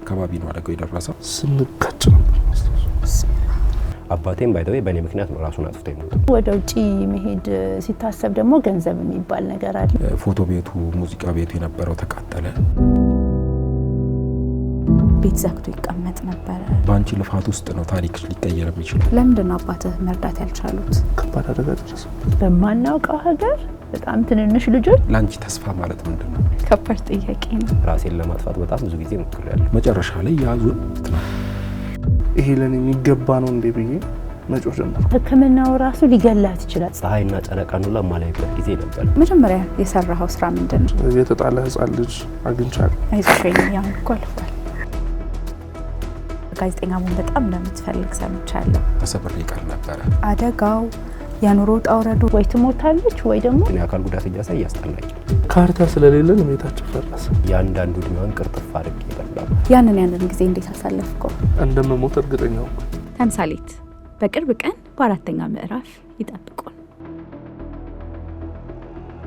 አካባቢ ነው አደጋው የደረሰው። ስንቀጭ ነበር። አባቴም ባይደው በኔ ምክንያት ነው ራሱን አጥፍቶ የሞተው። ወደ ውጪ መሄድ ሲታሰብ ደግሞ ገንዘብ የሚባል ነገር አለ። ፎቶ ቤቱ፣ ሙዚቃ ቤቱ የነበረው ተቃጠለ። ቤት ዘግቶ ይቀመጥ ነበር። ባንቺ ልፋት ውስጥ ነው ታሪክ ሊቀየር የሚችለው። ለምንድን ነው አባትህ መርዳት ያልቻሉት? ከባድ አደጋ ደረሰ። በማናውቀው ሀገር በጣም ትንንሽ ልጆች ላንቺ ተስፋ ማለት ምንድነው? ከባድ ጥያቄ ነው። ራሴን ለማጥፋት በጣም ብዙ ጊዜ ሞክሬያለሁ። መጨረሻ ላይ ያዙን ነው ይሄ ለኔ የሚገባ ነው እንዴ ብዬ መጮህ ጀመርኩ። ሕክምናው ራሱ ሊገላት ይችላል። ፀሐይና ጨረቃን ሁሉ ለማላይበት ጊዜ ነበር። መጀመሪያ የሰራኸው ስራ ምንድነው? የተጣለ ህፃን ልጅ አግኝቻለሁ። አይዞሽ ያው ቆልፏል። ጋዜጠኛ መሆን በጣም እንደምትፈልግ ሰምቻለሁ። ተሰብሬ ቀር ነበረ። አደጋው የኑሮ ጣውረዱ ወይ ትሞታለች ወይ ደግሞ የአካል ጉዳት እያሳየ ያስጠላኝ። ካርታ ስለሌለን ቤታችን ፈረሰ። ያንዳንዱ እድሜዋን ቅርጥፍ አድርጌ ይበላል። ያንን ጊዜ እንዴት አሳለፍከው? እንደምሞት እርግጠኛ ነኝ። ተምሳሌት በቅርብ ቀን በአራተኛ ምዕራፍ ይጠብቁ።